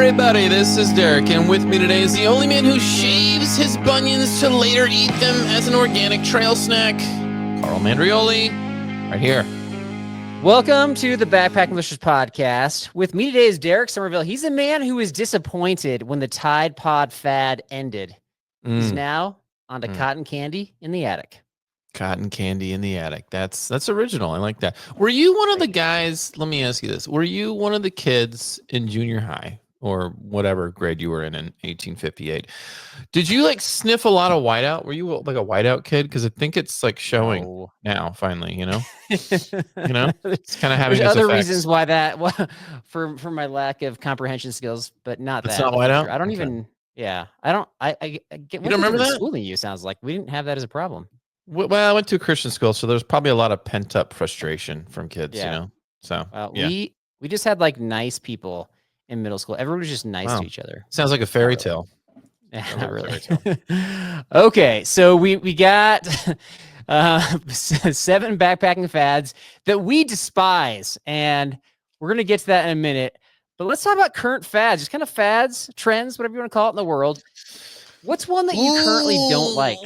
everybody, this is Derek, and with me today is the only man who shaves his bunions to later eat them as an organic trail snack, Carl Mandrioli, right here. Welcome to the Backpacking Delicious podcast. With me today is Derek Somerville. He's a man who was disappointed when the Tide Pod fad ended. He's now on to cotton candy in the attic. Cotton candy in the attic. That's original. I like that. Were you one of the guys, let me ask you this. Were you one of the kids in junior high or whatever grade you were in 1858? Did you like sniff a lot of whiteout? Were you like a whiteout kid? Because I think it's like showing now finally, you know? It's kind of having There's other effects. reasons why that for my lack of comprehension skills, but not it's that. Not whiteout? Sure. I don't even I get you don't remember that? Schooling you sounds like we didn't have that as a problem. Well, I went to a Christian school, so there's probably a lot of pent up frustration from kids, you know? So we just had like nice people in middle school. Everyone was just nice to each other. Sounds like a fairy tale. Not really. Okay, so we got 7 backpacking fads that we despise, and we're gonna get to that in a minute. But let's talk about current fads, just kind of fads, trends, whatever you want to call it in the world. What's one that you currently don't like?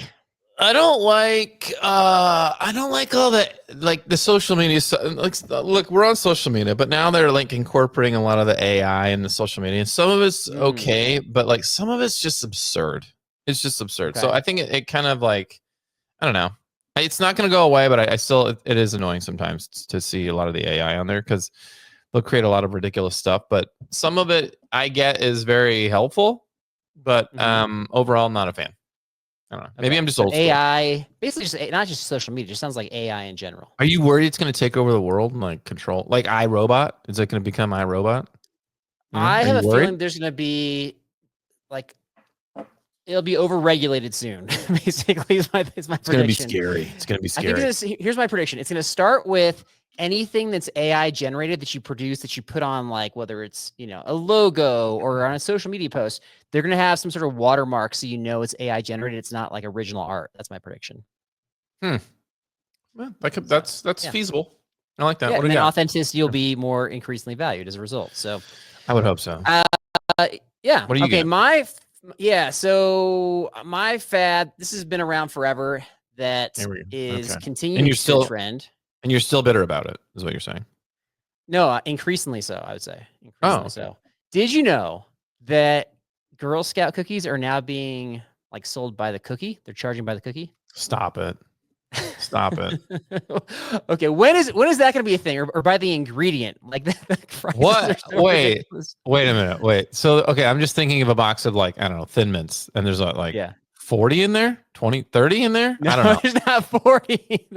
I don't like all that, like the social media stuff. Like, look, we're on social media, but now they're like incorporating a lot of the AI in the social media. And some of it's okay, but like some of it's just absurd. It's just absurd. Okay. So I think it kind of like, I don't know. It's not going to go away, but I still, it is annoying sometimes to see a lot of the AI on there because they'll create a lot of ridiculous stuff. But some of it I get is very helpful, but overall, I'm not a fan. I don't know. Maybe I'm just old school. AI, basically just not just social media, it just sounds like AI in general. Are you worried it's going to take over the world and like control, like iRobot? Is it going to become iRobot? I have a feeling there's going to be like, it'll be overregulated soon. Basically, is my prediction. It's going to be scary. It's going to be scary. I think here's my prediction. It's going to start with anything that's AI generated that you produce, that you put on, like whether it's, a logo or on a social media post, they're going to have some sort of watermark so it's AI generated. It's not like original art. That's my prediction. Well, that's feasible. I like that. Yeah, and then authenticity will be more increasingly valued as a result. So I would hope so. Yeah. What do you get? So my fad, this has been around forever, that is continuing to trend. And you're still bitter about it, is what you're saying? No, increasingly so, I would say. So. Did you know that Girl Scout cookies are now being like sold by the cookie? They're charging by the cookie? Stop it. Stop it. Okay, when is that going to be a thing, or by the ingredient? Like what? Wait a minute. Wait. So okay, I'm just thinking of a box of like, I don't know, Thin Mints, and there's like 40 in there, 20, 30 in there. No, I don't know. There's not 40.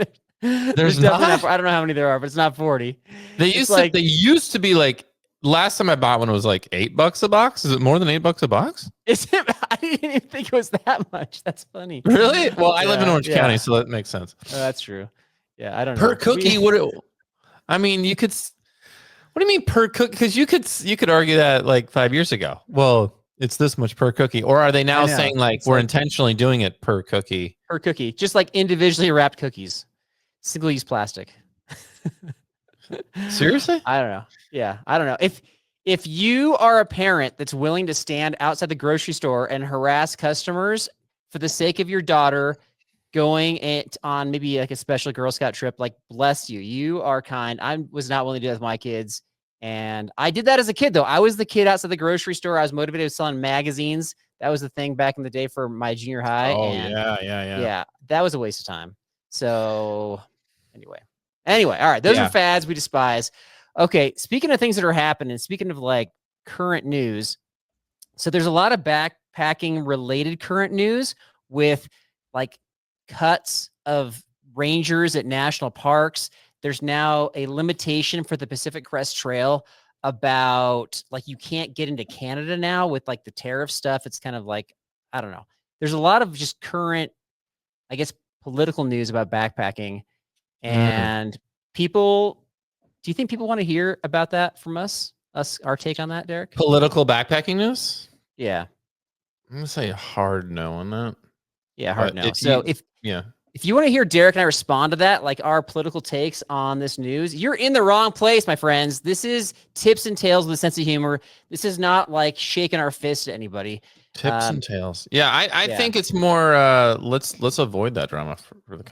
There's not. I don't know how many there are, but it's not 40. They used to be like, last time I bought one, it was like $8 a box. Is it more than $8 a box? Is it? I didn't even think it was that much. That's funny. Really? Well, I live in Orange County, so that makes sense. Oh, that's true. Yeah, I don't know. Per cookie, you could. What do you mean per cookie? Because you could argue that like 5 years ago. Well, it's this much per cookie, or are they now saying like we're intentionally doing it per cookie? Per cookie, just like individually wrapped cookies, single-use plastic. Seriously? I don't know. Yeah, I don't know. If you are a parent that's willing to stand outside the grocery store and harass customers for the sake of your daughter going on maybe like a special Girl Scout trip, like, bless you. You are kind. I was not willing to do that with my kids. And I did that as a kid, though. I was the kid outside the grocery store. I was motivated with selling magazines. That was the thing back in the day for my junior high. Oh, and yeah. That was a waste of time. So Anyway, all right. Those are fads we despise. Okay, speaking of things that are happening, speaking of like current news, so there's a lot of backpacking related current news with like cuts of rangers at national parks. There's now a limitation for the Pacific Crest Trail about like you can't get into Canada now with like the tariff stuff. It's kind of like, I don't know. There's a lot of just current, I guess, political news about backpacking. And do you think people want to hear about that from us, our take on that, Derek? Political backpacking news? Yeah. I'm going to say a hard no on that. Yeah, hard no. So If you want to hear Derek and I respond to that, like our political takes on this news, you're in the wrong place, my friends. This is tips and tales with a sense of humor. This is not like shaking our fist at anybody. Tips and tales. Yeah, I yeah. think it's more. Let's avoid that drama for the.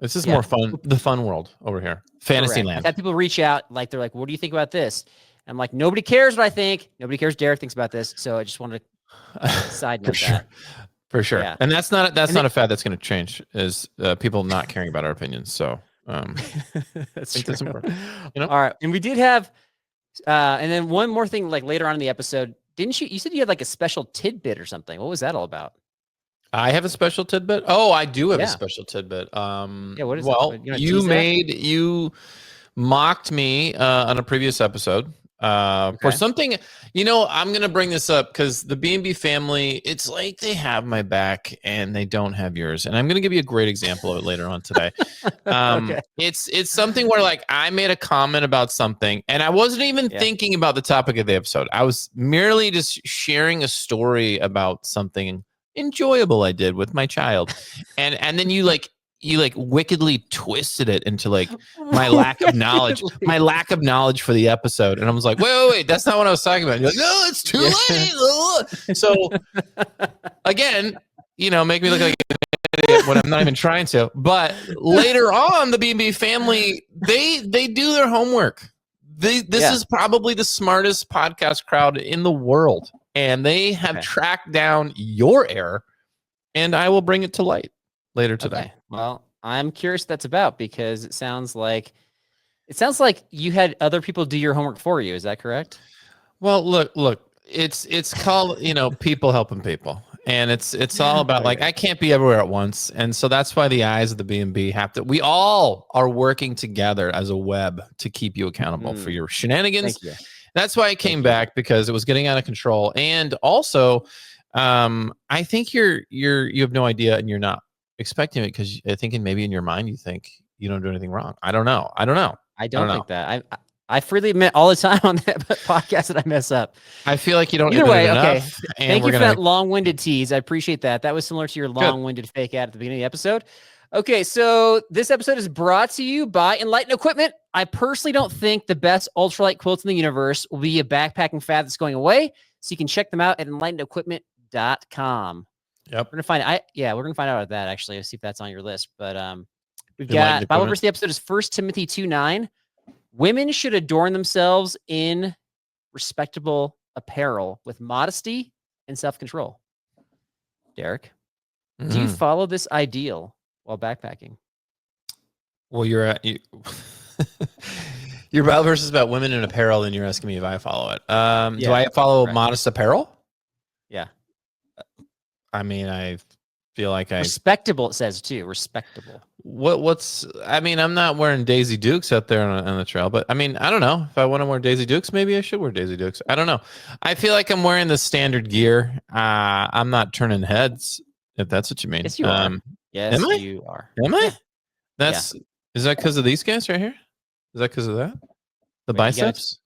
This is more fun. The fun world over here, Fantasyland. I've had people reach out, like they're like, "What do you think about this?" I'm like, "Nobody cares what I think. Nobody cares. Derek thinks about this." So I just wanted to side note that. For sure. Yeah. And that's not a fad that's going to change, is people not caring about our opinions. So that's true. important. All right. And we did have, and then one more thing, like later on in the episode, didn't you said you had like a special tidbit or something. What was that all about? I have a special tidbit. Oh, I do have a special tidbit. What is well, it? You mocked me on a previous episode. For something, I'm gonna bring this up because the B&B family, it's like they have my back and they don't have yours, and I'm gonna give you a great example of it later on today. It's something where like I made a comment about something and I wasn't even thinking about the topic of the episode. I was merely just sharing a story about something enjoyable I did with my child, and then you wickedly twisted it into like my lack of knowledge for the episode. And I was like, wait, that's not what I was talking about. And you're like, no, it's too late. So again, make me look like an idiot when I'm not even trying to. But later on, the B&B family, they do their homework. This is probably the smartest podcast crowd in the world. And they have tracked down your error, and I will bring it to light later today. Okay. Well, I'm curious what that's about, because it sounds like you had other people do your homework for you. Is that correct? Well, look, it's called, people helping people. And it's all about like, I can't be everywhere at once. And so that's why the eyes of the B&B we all are working together as a web to keep you accountable for your shenanigans. That's why I came back, because it was getting out of control. And also, I think you have no idea, and you're not expecting it, because I think maybe in your mind you think you don't do anything wrong. I don't know. I don't think that. I freely admit all the time on that podcast that I mess up. I feel like you don't. Either way, okay. Enough, Thank you for that long-winded tease. I appreciate that. That was similar to your long-winded fake ad at the beginning of the episode. Okay, so this episode is brought to you by Enlighten Equipment. I personally don't think the best ultralight quilts in the universe will be a backpacking fad that's going away. So you can check them out at enlightenequipment.com. Yep. We're gonna find out about that actually. Let's see if that's on your list. But we've got Bible verse of the episode is 1 Timothy 2:9. Women should adorn themselves in respectable apparel with modesty and self-control. Derek, do you follow this ideal while backpacking? Well, your Bible verse is about women in apparel, and you're asking me if I follow it. Do I follow modest apparel? Yeah. I mean, I feel like respectable. It says too. Respectable. I'm not wearing Daisy Dukes out there on the trail, but I mean, I don't know. If I want to wear Daisy Dukes, maybe I should wear Daisy Dukes. I don't know. I feel like I'm wearing the standard gear. I'm not turning heads, if that's what you mean. Yes, you are. Yes, you are. Am I? Is that because of these guys right here? Is that because of that? The biceps?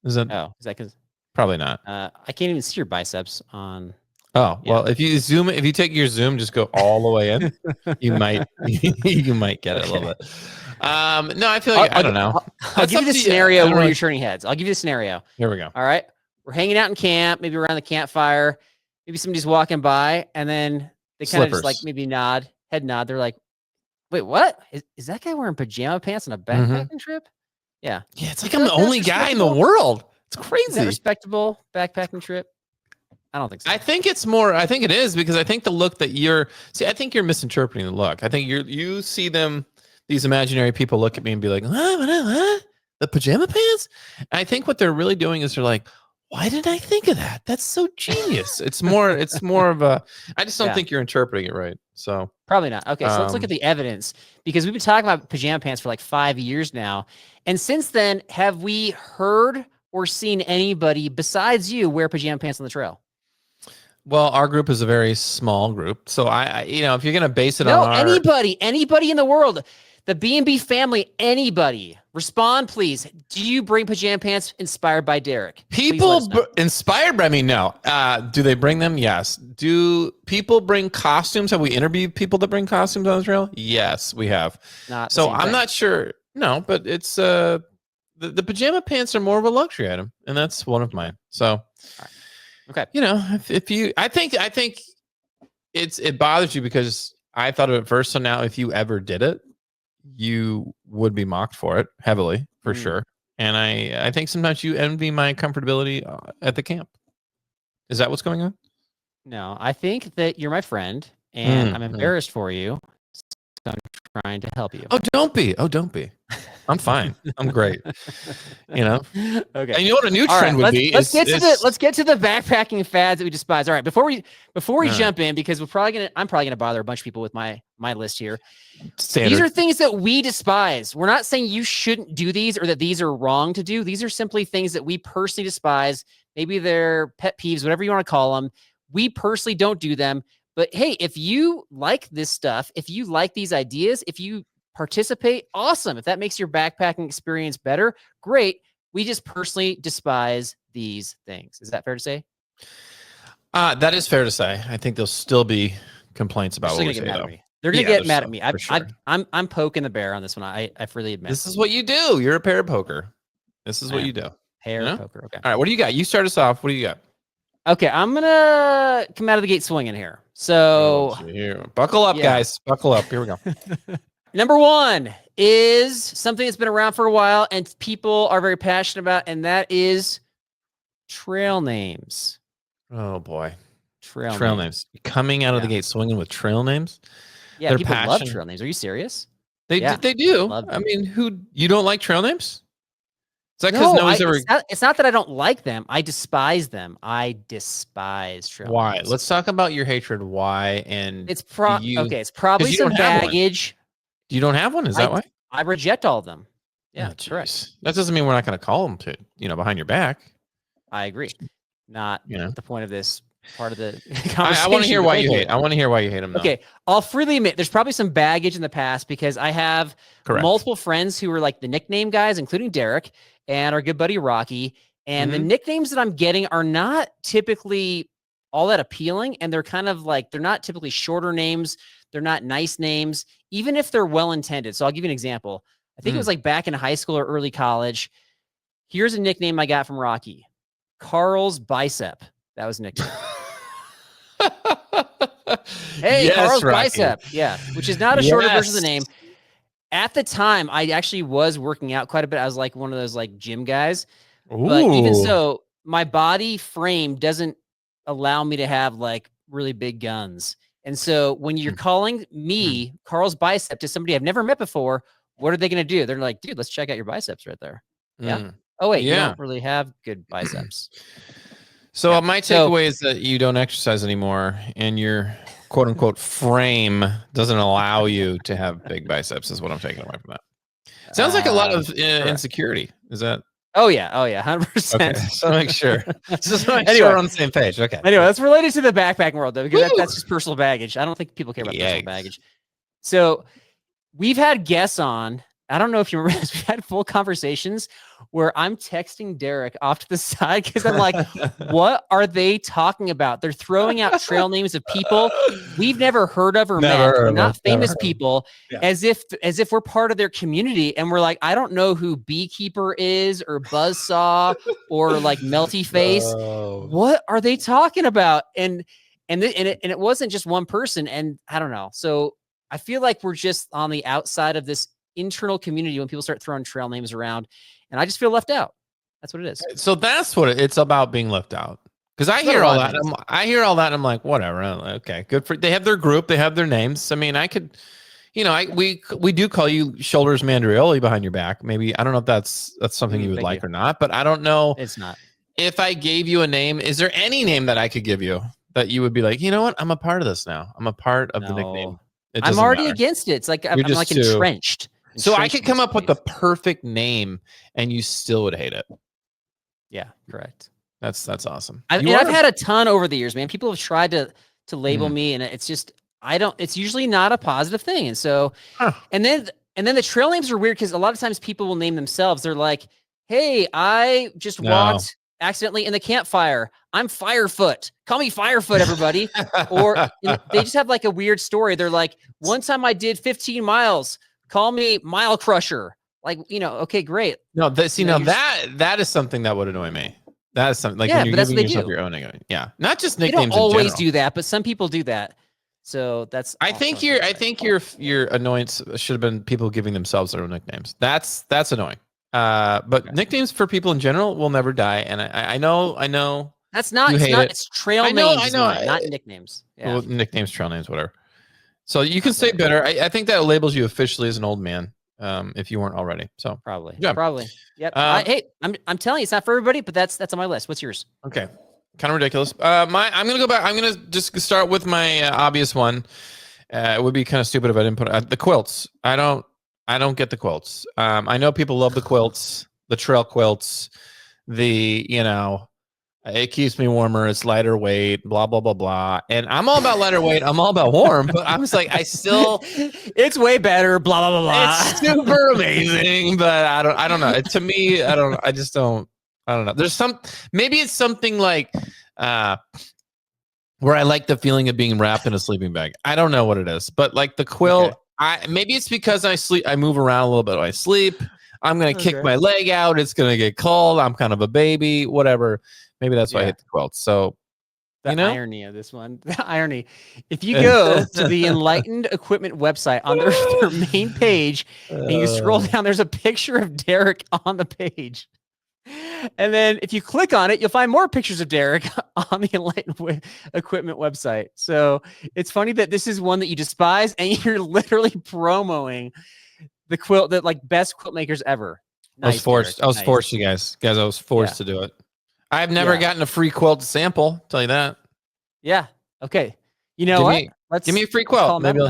Is that because? Probably not. I can't even see your biceps on. Oh, well, if you take your zoom, just go all the way in, you might get it a little bit. No, I feel like, I don't know. I'll give you the scenario where you're turning heads. I'll give you the scenario. Here we go. All right. We're hanging out in camp, maybe around the campfire. Maybe somebody's walking by, and then they kind of just like maybe head nod. They're like, wait, what? Is that guy wearing pajama pants on a backpacking trip? Yeah. Yeah, it's like I'm the only guy in the world. It's crazy. Is that respectable backpacking trip? I don't think so. I think it is, because I think the look that I think you're misinterpreting the look. I think you see them, these imaginary people look at me and be like, what? The pajama pants? And I think what they're really doing is they're like, why didn't I think of that? That's so genius. It's more of a, I just don't think you're interpreting it right. So probably not. Okay. So let's look at the evidence, because we've been talking about pajama pants for like 5 years now. And since then, have we heard or seen anybody besides you wear pajama pants on the trail? Well, our group is a very small group. So I if you're going to base it on anybody in the world, The B&B family, anybody, respond, please. Do you bring pajama pants inspired by Derek? People inspired by me? No. Do they bring them? Yes. Do people bring costumes? Have we interviewed people that bring costumes on the trail? Yes, we have. Not so I'm not sure. No, but it's the pajama pants are more of a luxury item, and that's one of mine. So, okay, you know, if you, I think it bothers you because I thought of it first. So now, if you ever did it, you would be mocked for it heavily, for sure. And I think sometimes you envy my comfortability at the camp. Is that what's going on? No, I think that you're my friend, and I'm embarrassed for you. So I'm trying to help you. Oh, don't be. I'm fine. I'm great. You know. Okay. And you know what a new trend would be? Let's get to the backpacking fads that we despise. All right, before we jump in, because I'm probably gonna bother a bunch of people with my list here. Standard. These are things that we despise. We're not saying you shouldn't do these or that these are wrong to do. These are simply things that we personally despise. Maybe they're pet peeves, whatever you want to call them. We personally don't do them. But hey, if you like this stuff, if you like these ideas, if you participate, awesome. If that makes your backpacking experience better, great. We just personally despise these things. Is that fair to say? That is fair to say. I think there'll still be complaints about what we say, though. They're gonna get mad at me. I'm poking the bear on this one. I freely admit. This is what you do. You're a pair poker. This is what you do. Pair poker. Okay. All right. What do you got? You start us off. What do you got? Okay, I'm gonna come out of the gate swinging here. So buckle up, guys. Buckle up. Here we go. Number one is something that's been around for a while and people are very passionate about, and that is trail names. Oh boy, trail names. Coming out of the gate swinging with trail names. Yeah, people love trail names. Are you serious? They do. I mean, you don't like trail names? Is that because it's not that I don't like them. I despise them. I despise trail Why? names. Let's talk about your hatred. Why? And it's it's probably some baggage. You don't have one? Is that why? I reject all of them. Yeah, correct. That doesn't mean we're not going to call them behind your back. I agree. Not the point of this part of the conversation. I want to hear why you hate. I want to hear why you hate them. Okay, I'll freely admit there's probably some baggage in the past because I have multiple friends who were like the nickname guys, including Derek and our good buddy Rocky. And the nicknames that I'm getting are not typically all that appealing, and they're kind of like they're not typically shorter names. They're not nice names, even if they're well intended. So I'll give you an example. I think it was like back in high school or early college. Here's a nickname I got from Rocky: Carl's Bicep. That was a nickname. Hey, yes, Carl's Rocky. Bicep. Yeah, which is not a shorter version of the name. At the time, I actually was working out quite a bit. I was like one of those like gym guys. Ooh. But even so, my body frame doesn't allow me to have like really big guns. And so when you're calling me Carl's Bicep to somebody I've never met before, what are they going to do? They're like, dude, let's check out your biceps right there. Yeah. Oh, wait, you don't really have good biceps. So my takeaway is that you don't exercise anymore and your quote unquote frame doesn't allow you to have big biceps is what I'm taking away from that. Sounds like a lot of insecurity. Is that? Oh yeah. 100%. Okay. So make sure. Just make sure we're on the same page. Okay. Anyway, that's related to the backpacking world though, because that's just personal baggage. I don't think people care about personal baggage. So we've had guests on. I don't know if you remember this. We've had full conversations where I'm texting Derek off to the side because I'm like, what are they talking about? They're throwing out trail names of people we've never heard of or met. They're not famous people, as if we're part of their community. And we're like, I don't know who Beekeeper is or Buzzsaw or like Melty Face. What are they talking about? And it wasn't just one person. And I don't know. So I feel like we're just on the outside of this internal community when people start throwing trail names around, and I just feel left out. That's what it is. So that's what it's about, being left out. Because I hear all that. I hear all that, and I'm like, whatever. Okay, good for. They have their group. They have their names. I mean, I could, we do call you Shoulders Mandrioli behind your back. Maybe I don't know if that's something you would like or not, but I don't know. It's not. If I gave you a name, is there any name that I could give you that you would be like, you know what? I'm a part of this now. I'm a part of the nickname. I'm already against it. It's like I'm like entrenched. So I could come up with the perfect name and you still would hate it. Yeah, correct. That's awesome. I've had a ton over the years, man. People have tried to label me, and it's just it's usually not a positive thing. And so and then And then the trail names are weird because a lot of times people will name themselves. They're like, hey, I just walked accidentally in the campfire. I'm Firefoot. Call me Firefoot, everybody. Or they just have like a weird story. They're like, one time I did 15 miles. Call me Mile Crusher. Like, okay, great. No, that is something that would annoy me. That is something like when you're giving yourself your own name. Yeah, not just nicknames. They don't always do that, but some people do that. So that's. I think your annoyance should have been people giving themselves their own nicknames. That's annoying. But nicknames for people in general will never die. And I know. That's not. It's trail names. I know. Not nicknames. Yeah. Well, nicknames, trail names, whatever. So you can say better. I think that labels you officially as an old man. If you weren't already. So probably. Yep. Hey, I'm telling you, it's not for everybody, but that's on my list. What's yours? Okay. Kind of ridiculous. I'm gonna go back. I'm gonna just start with my obvious one. It would be kind of stupid if I didn't put the quilts. I don't get the quilts. I know people love the quilts, the trail quilts, it keeps me warmer. It's lighter weight, blah, blah, blah, blah. And I'm all about lighter weight. I'm all about warm, but I'm just like, it's way better, blah, blah, blah, blah. It's super amazing, but I don't know. To me, I don't know. There's maybe it's something like, where I like the feeling of being wrapped in a sleeping bag. I don't know what it is, but like the quilt, maybe it's because I move around a little bit when I sleep. I'm going to kick my leg out. It's going to get cold. I'm kind of a baby, whatever. Maybe that's why I hate the quilt. So the irony of this one, the irony. If you go to the Enlightened Equipment website on their main page and you scroll down, there's a picture of Derek on the page. And then if you click on it, you'll find more pictures of Derek on the Enlightened Equipment website. So it's funny that this is one that you despise and you're literally promoting the quilt that like best quilt makers ever. Nice, I was forced, you guys. I was forced to do it. I've never gotten a free quilt sample. Tell you that. Yeah. Okay. You know what? Give me a free quilt. Maybe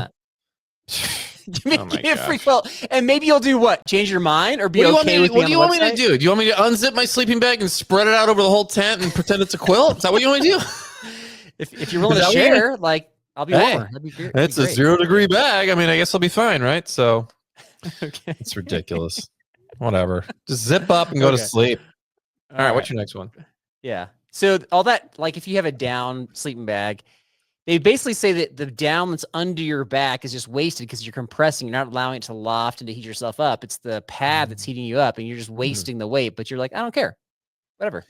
give me a free quilt, and maybe you'll do what? Change your mind or be okay with me? What do you want me to do? Do you want me to unzip my sleeping bag and spread it out over the whole tent and pretend it's a quilt? Is that what you want me to do? If you're willing to share, like I'll be warmer. It's a 0-degree bag. I mean, I guess I'll be fine, right? So it's ridiculous. Whatever. Just zip up and go to sleep. All right. What's your next one? Yeah. So all that, like if you have a down sleeping bag, they basically say that the down that's under your back is just wasted because you're compressing. You're not allowing it to loft and to heat yourself up. It's the pad that's heating you up and you're just wasting the weight, but you're like, I don't care. Whatever.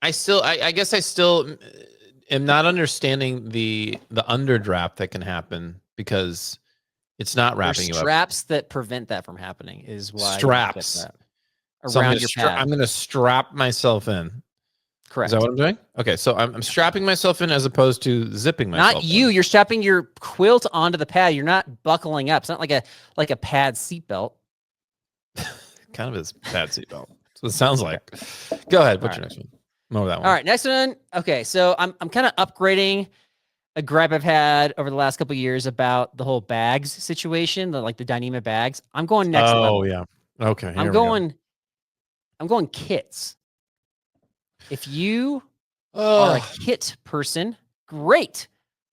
I guess I still am not understanding the underdraft that can happen because it's not wrapping you up. Straps that prevent that from happening is why. Straps. Around your pad. I'm going to strap myself in. Correct. Is that what I'm doing? Okay, so I'm strapping myself in as opposed to zipping myself. Not you. You're strapping your quilt onto the pad. You're not buckling up. It's not like a pad seatbelt. Kind of is pad seatbelt. So it sounds like. Go ahead. What's your next one? I'm over that one. All right, next one. Okay, so I'm kind of upgrading a gripe I've had over the last couple of years about the whole bags situation, the Dyneema bags. I'm going next level. Oh yeah. Okay. I'm going kits. If you are a kit person, great.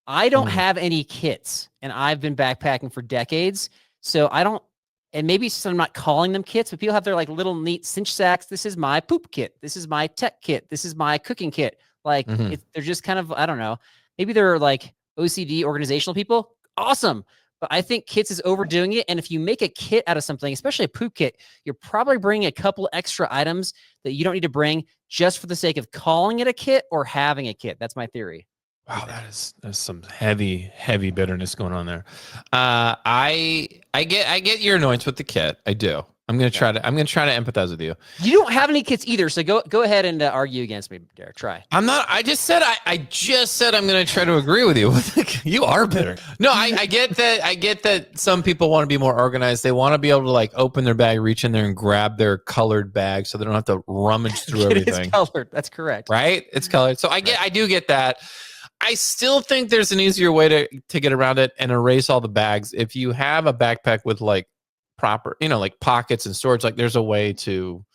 I don't have any kits, and I've been backpacking for decades, so I don't. And maybe it's just I'm not calling them kits, but people have their like little neat cinch sacks. This is my poop kit. This is my tech kit. This is my cooking kit. Like they're just kind of, I don't know. Maybe they're like OCD organizational people. Awesome. But I think kits is overdoing it. And if you make a kit out of something, especially a poop kit, you're probably bringing a couple extra items that you don't need to bring just for the sake of calling it a kit or having a kit. That's my theory. Wow, there's some heavy bitterness going on there. I get your annoyance with the kit. I do. I'm gonna try to empathize with you. You don't have any kits either, so go ahead and argue against me, Derek. Try. I'm not. I just said I'm gonna try to agree with you. You are bitter. No, I get that. I get that some people want to be more organized. They want to be able to like open their bag, reach in there, and grab their colored bag, so they don't have to rummage through everything. It's colored. That's correct. Right? It's colored. So I do get that. I still think there's an easier way to get around it and erase all the bags. If you have a backpack with like proper, like pockets and storage, like there's a way to,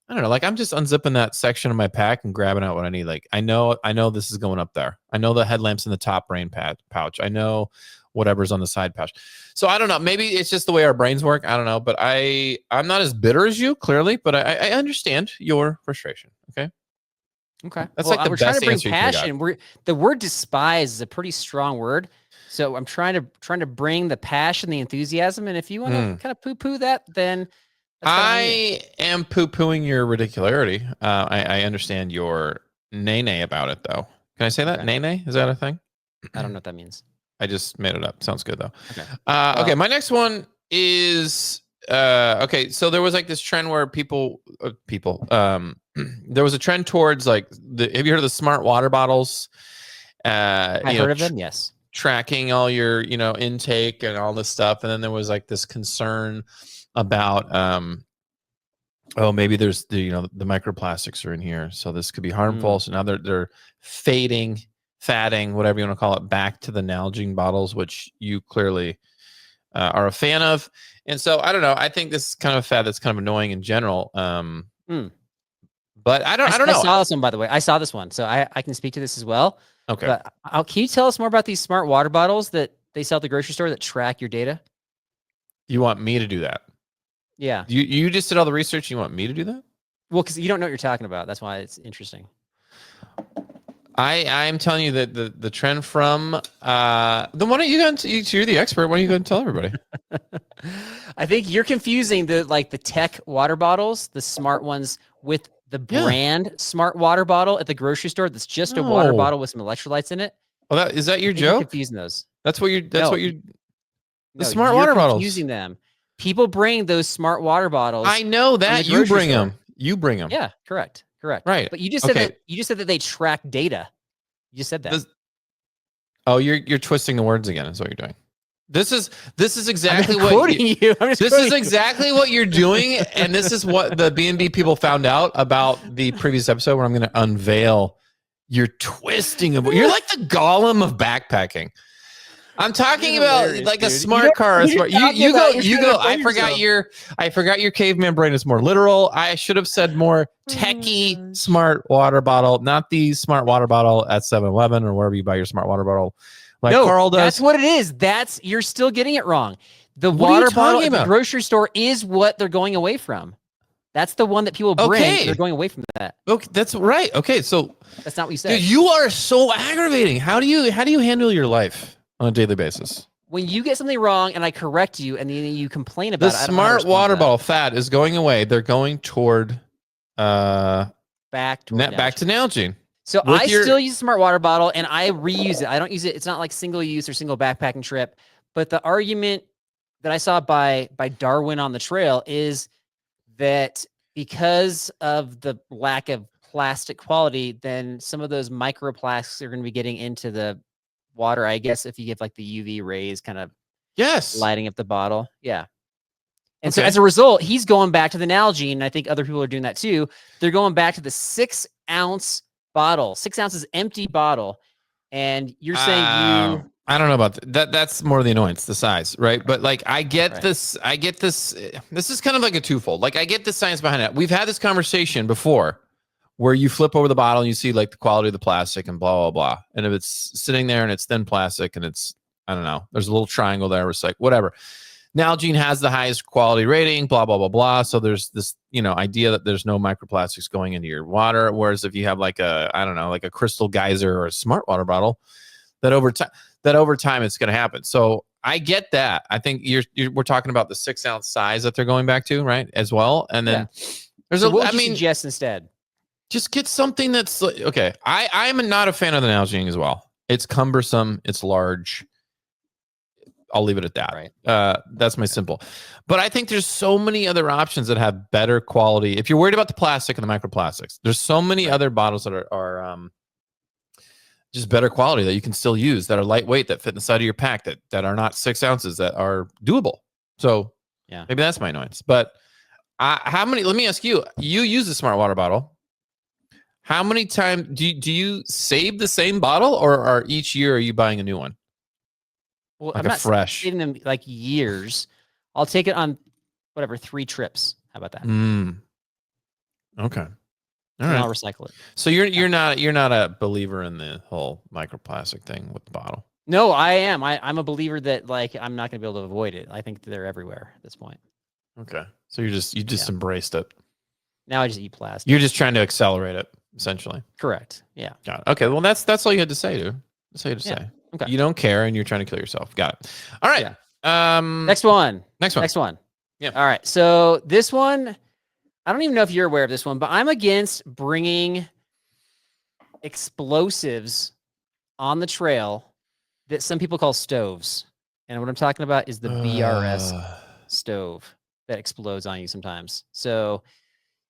I don't know, like I'm just unzipping that section of my pack and grabbing out what I need. Like I know this is going up there. I know the headlamp's in the top brain pouch. I know whatever's on the side pouch. So I don't know. Maybe it's just the way our brains work. I don't know. But I'm not as bitter as you, clearly, but I understand your frustration. Okay. Okay. That's Well, like the we're trying best to bring answer you could've got. passion. The word despise is a pretty strong word. So I'm trying to bring the passion, the enthusiasm. And if you want to kind of poo-poo that, then that's I am poo-pooing your ridicularity. I understand your nay about it, though. Can I say that? Okay. Nay? Is that a thing? I don't know what that means. I just made it up. Sounds good, though. Okay. Okay, my next one is okay. So there was like this trend where people there was a trend towards like have you heard of the smart water bottles? I heard of them, yes. Tracking all your intake and all this stuff, and then there was like this concern about oh, maybe there's the microplastics are in here, so this could be harmful. So now they're fatting, whatever you want to call it, back to the Nalgene bottles, which you clearly are a fan of. And so I don't know. I think this is kind of a fad that's kind of annoying in general. But I don't know. I saw this one, by the way. I saw this one, so I can speak to this as well. Okay. But can you tell us more about these smart water bottles that they sell at the grocery store that track your data? You want me to do that? Yeah. You just did all the research. You want me to do that? Well, because you don't know what you're talking about. That's why it's interesting. I'm telling you that the trend from then why don't you go and you're the expert. Why don't you go and tell everybody? I think you're confusing the tech water bottles, the smart ones, with the brand smart water bottle at the grocery store. That's just a water bottle with some electrolytes in it. Well, is that your joke? You're confusing those. That's what you're. The smart you're water bottles. Confusing them. People bring those smart water bottles. I know that you bring them. You bring them. Yeah, correct. Right. But you just said that they track data. You just said that. You're twisting the words again. Is what you're doing. This is exactly what quoting you. This is exactly what you're doing, and this is what the B&B people found out about the previous episode. Where I'm going to unveil your twisting of. You're like the Gollum of backpacking. I'm talking about like a smart car. You go. I forgot your caveman brain is more literal. I should have said more techie smart water bottle, not the smart water bottle at 7-Eleven or wherever you buy your smart water bottle. Like Carl does. That's what it is. You're still getting it wrong. The water bottle at the grocery store is what they're going away from. That's the one that people bring. Okay. They're going away from that. Okay, that's right. Okay, so that's not what you said. Dude, you are so aggravating. How do you handle your life on a daily basis? When you get something wrong and I correct you and then you complain about it. The smart water bottle fad is going away. They're going toward back to Nalgene. So I still use a smart water bottle and I reuse it. I don't use it. It's not like single use or single backpacking trip. But the argument that I saw by Darwin on the trail is that because of the lack of plastic quality, then some of those microplastics are going to be getting into the water. I guess if you give like the UV rays kind of lighting up the bottle. Yeah. And so as a result, he's going back to the Nalgene. And I think other people are doing that too. They're going back to the 6-ounce bottle, 6 ounces empty bottle. And you're saying I don't know about that. That's more the annoyance, the size, right? But like, I get this. This is kind of like a twofold. Like, I get the science behind it. We've had this conversation before where you flip over the bottle and you see like the quality of the plastic and blah, blah, blah. And if it's sitting there and it's thin plastic and it's, I don't know, there's a little triangle there. It's like, whatever. Nalgene has the highest quality rating, blah, blah, blah, blah. So there's this, idea that there's no microplastics going into your water. Whereas if you have like a crystal geyser or a smart water bottle, that over time it's going to happen. So I get that. I think we're talking about the 6-ounce size that they're going back to, right? As well. And then what would you suggest instead? Just get something that's okay. I'm not a fan of the Nalgene as well. It's cumbersome. It's large. I'll leave it at that. Right. That's my simple. But I think there's so many other options that have better quality. If you're worried about the plastic and the microplastics, there's so many other bottles that are just better quality that you can still use, that are lightweight, that fit in the side of your pack, that are not 6 ounces, that are doable. So maybe that's my annoyance. But let me ask you, you use a smart water bottle. How many times do you save the same bottle, or each year are you buying a new one? Well, like I'm not fresh saving them like years. I'll take it on 3 trips. How about that? Okay. All right. I'll I'll recycle it. So you're not a believer in the whole microplastic thing with the bottle? No, I am. I'm a believer that like I'm not going to be able to avoid it. I think they're everywhere at this point. Okay. So you just embraced it. Now I just eat plastic. You're just trying to accelerate it, essentially. Correct. Yeah. Got it. Okay. Well, that's all you had to say, dude. That's all you had to say. Okay. You don't care, and you're trying to kill yourself. Got it. All right. Yeah. Next one. Next one. Yeah. All right. So this one, I don't even know if you're aware of this one, but I'm against bringing explosives on the trail that some people call stoves. And what I'm talking about is the BRS stove that explodes on you sometimes. So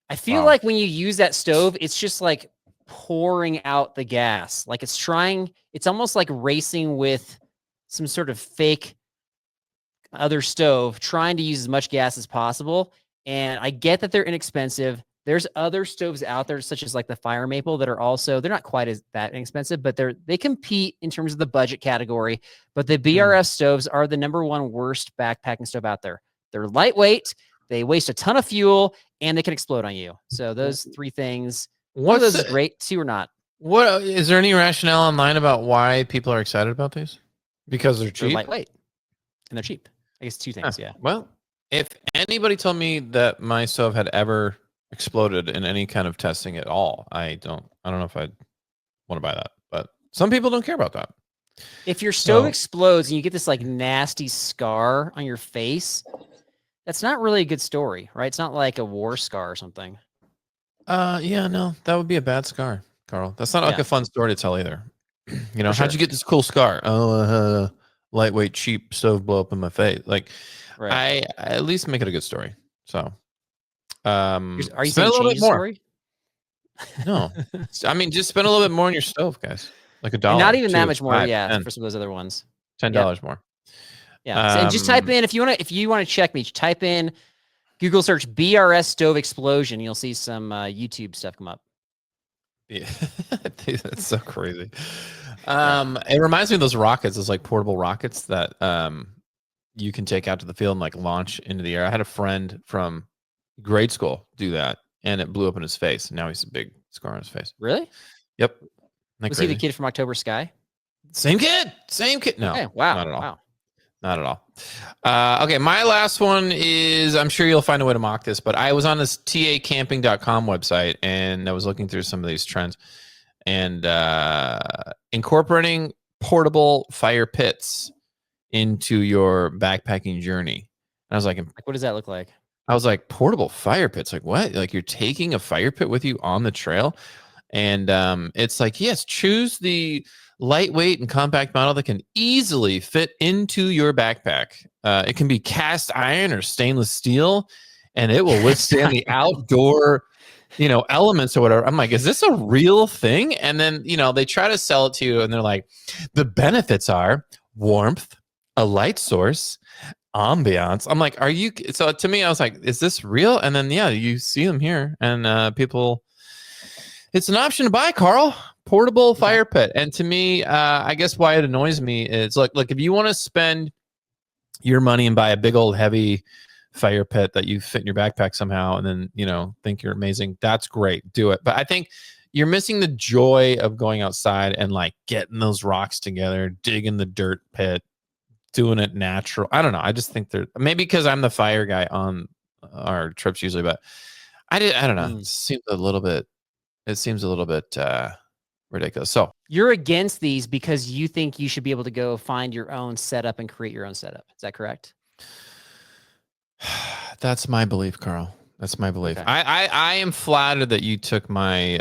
I feel like when you use that stove, it's just like pouring out the gas. Like it's almost like racing with some sort of fake other stove, trying to use as much gas as possible. And I get that they're inexpensive. There's other stoves out there, such as like the Fire Maple, that are also, they're not quite as that inexpensive, but they compete in terms of the budget category. But the BRS stoves are the #1 worst backpacking stove out there. They're lightweight, they waste a ton of fuel, and they can explode on you. So those 3 things, one of those is great, 2 or not. What is there any rationale online about why people are excited about these? Because they're cheap, they're lightweight, and they're cheap. I guess 2 things. Yeah. Well, if anybody told me that my stove had ever exploded in any kind of testing at all, I don't know if I'd want to buy that. But some people don't care about that. If your stove explodes and you get this like nasty scar on your face, that's not really a good story, right? It's not like a war scar or something. Yeah, no, that would be a bad scar, Carl. That's not like a fun story to tell either. You know, how'd you get this cool scar? Oh, lightweight, cheap stove blow up in my face. Like, I at least make it a good story. So, are you saying a little bit more? Story? No, I mean, just spend a little bit more on your stove, guys. Like $1. And not even that much more, 5, yeah, 10. For some of those other ones. $10 more. Yeah, and just type in if you want to check me. Type in Google search BRS stove explosion. You'll see some YouTube stuff come up. Yeah, that's so crazy. It reminds me of those rockets, those like portable rockets that you can take out to the field and like launch into the air. I had a friend from grade school do that, and it blew up in his face. Now he's a big scar on his face. Really? Yep. Was he the kid from October Sky? Same kid. No. Okay, wow. Not at all. Wow. Not at all. Okay, my last one is, I'm sure you'll find a way to mock this, but I was on this tacamping.com website, and I was looking through some of these trends, and incorporating portable fire pits into your backpacking journey. And I was like, what does that look like? I was like, portable fire pits? Like what? Like you're taking a fire pit with you on the trail? And it's like, yes, choose the lightweight and compact model that can easily fit into your backpack. It can be cast iron or stainless steel, and it will withstand the outdoor, elements or whatever. I'm like, is this a real thing? And then, they try to sell it to you, and they're like, the benefits are warmth, a light source, ambiance. I'm like, are you? So to me, I was like, is this real? And then, yeah, you see them here, and people. It's an option to buy, Carl. Portable fire pit. And to me, I guess why it annoys me is look, if you want to spend your money and buy a big old heavy fire pit that you fit in your backpack somehow and then, think you're amazing, that's great. Do it. But I think you're missing the joy of going outside and like getting those rocks together, digging the dirt pit, doing it natural. I don't know. I just think maybe because I'm the fire guy on our trips usually, but I don't know. It seems a little bit ridiculous. So you're against these because you think you should be able to go find your own setup and create your own setup. Is that correct? That's my belief, Carl. That's my belief. Okay. I am flattered that you took my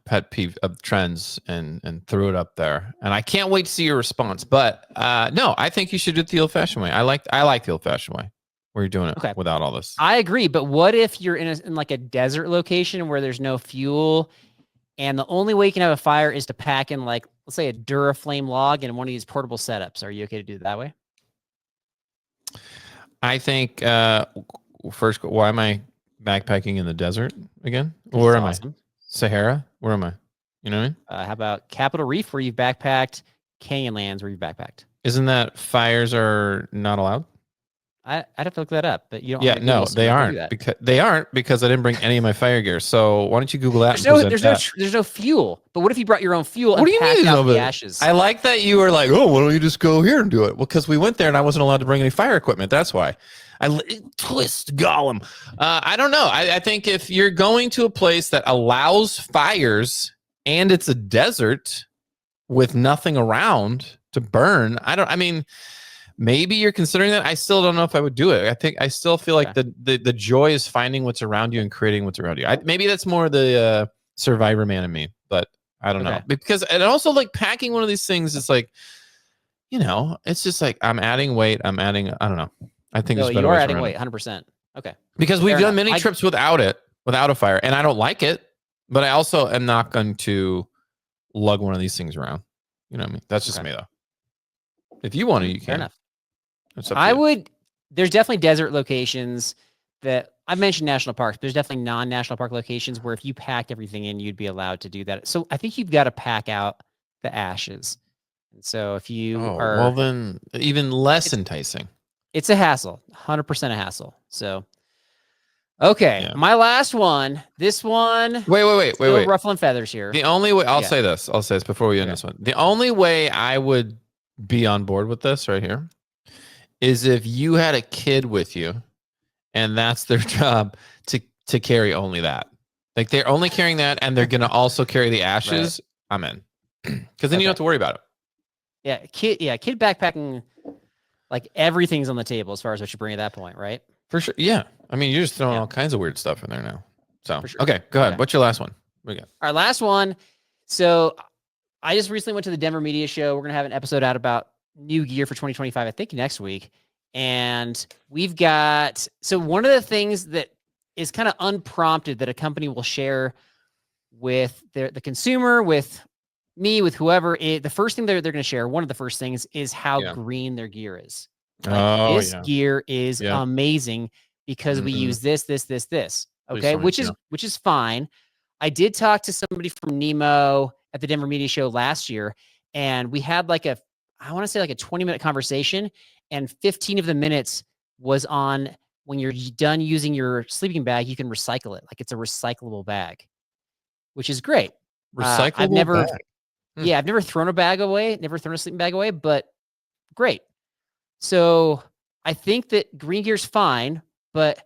pet peeve of trends and threw it up there. And I can't wait to see your response. But no, I think you should do it the old-fashioned way. I like the old-fashioned way. Where you're doing it without all this. I agree, but what if you're in like a desert location where there's no fuel, and the only way you can have a fire is to pack in like, let's say, a Duraflame log in one of these portable setups? Are you okay to do it that way? I think first, why am I backpacking in the desert again? Where am I? Sahara? Where am I? You know what I mean? How about Capitol Reef, where you've backpacked? Canyonlands, where you've backpacked? Isn't that fires are not allowed? I'd have to look that up, but you don't. Yeah, want me to Google, no, so they I'm not aren't gonna do because I didn't bring any of my fire gear. So why don't you Google that? there's no fuel. But what if you brought your own fuel What and do you packed mean? out the ashes? I like that you were like, oh, why don't you just go here and do it? Well, because we went there and I wasn't allowed to bring any fire equipment. That's why. Twist Gollum. I don't know. I think if you're going to a place that allows fires and it's a desert with nothing around to burn, I mean, maybe you're considering that. I still don't know if I would do it. I still feel like the joy is finding what's around you and creating what's around you. Maybe that's more the survivor man in me, but I don't know. Because and also like packing one of these things is like, it's just like I'm adding weight. I don't know. I think you are adding weight, 100%. Okay. Because we've done many trips without a fire, and I don't like it, but I also am not going to lug one of these things around. You know what I mean? That's just me though. If you want to, you can. Fair enough. I would. There's definitely desert locations that I've mentioned national parks, but there's definitely non-national park locations where if you packed everything in, you'd be allowed to do that. So I think you've got to pack out the ashes. And so if you are, well, then even less enticing. It's a hassle, 100% a hassle. So, okay, my last one. This one. Wait. Ruffling feathers here. The only way I'll say this before we end this one. The only way I would be on board with this right here is if you had a kid with you, and that's their job to carry only that. Like they're only carrying that, and they're gonna also carry the ashes. Right. I'm in, because then you don't have to worry about it. Yeah, kid backpacking. Like everything's on the table as far as what you bring at that point, right? For sure. Yeah. I mean, you're just throwing all kinds of weird stuff in there now. So, okay, go ahead. What's your last one? What we got? Our last one. So I just recently went to the Denver Media Show. We're going to have an episode out about new gear for 2025, I think next week. And we've got, so one of the things that is kind of unprompted that a company will share with the consumer, with me, with whoever, the first thing they're going to share, one of the first things is how green their gear is. This gear is amazing because we use this. Okay. Which is fine. I did talk to somebody from Nemo at the Denver Media Show last year, and we had I want to say like a 20-minute conversation, and 15 of the minutes was on when you're done using your sleeping bag, you can recycle it. Like it's a recyclable bag, which is great. Recyclable bag. Yeah, I've never thrown a bag away, never thrown a sleeping bag away, but great. So I think that green gear's fine, but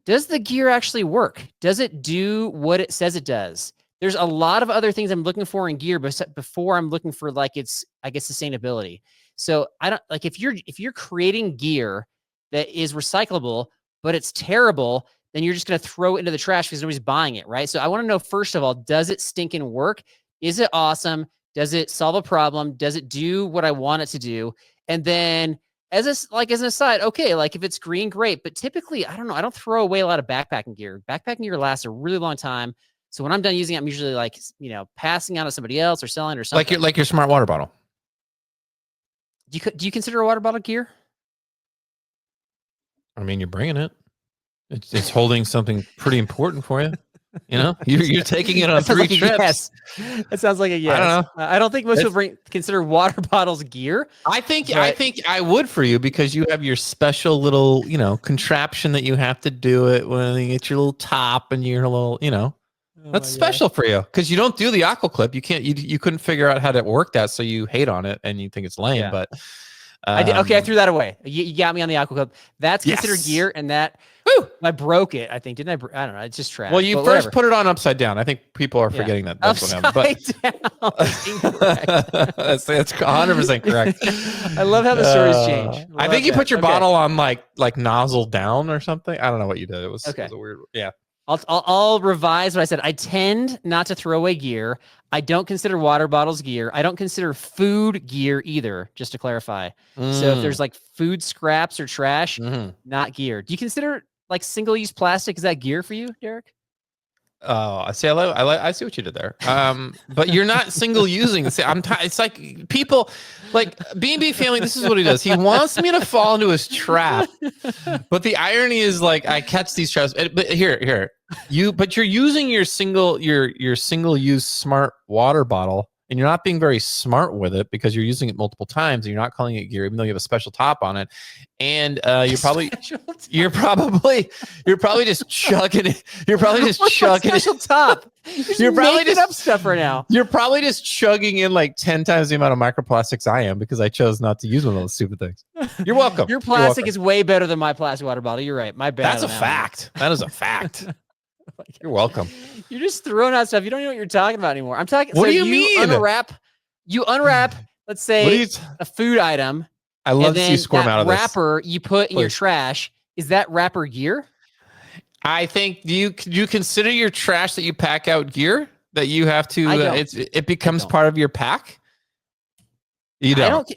does the gear actually work? Does it do what it says it does? There's a lot of other things I'm looking for in gear before I'm looking for sustainability. So I don't like if you're creating gear that is recyclable, but it's terrible, then you're just going to throw it into the trash because nobody's buying it, right? So I want to know, first of all, does it stinking work? Is it awesome? Does it solve a problem? Does it do what I want it to do? And then as an aside, okay, like if it's green, great. But typically, I don't know. I don't throw away a lot of backpacking gear. Backpacking gear lasts a really long time. So when I'm done using it, I'm usually passing on to somebody else or selling or something. Like your smart water bottle. Do you consider a water bottle gear? I mean, you're bringing it. It's holding something pretty important for you. You're taking it on 3 trips. Yes. That sounds like a yes. I don't know. I don't think most people consider water bottles gear. I think I would for you, because you have your special little, contraption that you have to do it when you get your little top and your little, that's special for you, because you don't do the aqua clip. You can't. You couldn't figure out how to work that, so you hate on it and you think it's lame. Yeah. But I did. Okay, I threw that away. You got me on the aqua clip. That's considered gear, and that. I broke it, I think. Didn't I? I don't know. It's just trash. Well, you first put it on upside down. I think people are forgetting that. That's what happened. But that's 100% correct. I love how the stories change. I think you put your bottle on like nozzle down or something. I don't know what you did. It was a weird. Yeah. I'll revise what I said. I tend not to throw away gear. I don't consider water bottles gear. I don't consider food gear either, just to clarify. So if there's like food scraps or trash, not gear. Do you consider like single-use plastic? Is that gear for you, Derek? Oh, I see. I see what you did there. But you're not single using. It's like people like B&B Family. This is what he does. He wants me to fall into his trap. But the irony is, like, I catch these traps. But here, you're using your single use smart water bottle and you're not being very smart with it because you're using it multiple times and you're not calling it gear, even though you have a special top on it. And you're probably just chugging it. You're probably just chugging special top. You're probably making up stuff right now. You're probably just chugging in like 10 times the amount of microplastics I am because I chose not to use one of those stupid things. You're welcome. Your plastic is way better than my plastic water bottle. You're right. My bad. That's a fact. That is a fact. You're welcome. You're just throwing out stuff. You don't know what you're talking about anymore. I'm talking. What do you mean? You unwrap, let's say, a food item. I love to see you squirm out of this. Wrapper you put in your trash. Is that wrapper gear? I think do you consider your trash that you pack out gear that you have to it becomes part of your pack? You don't.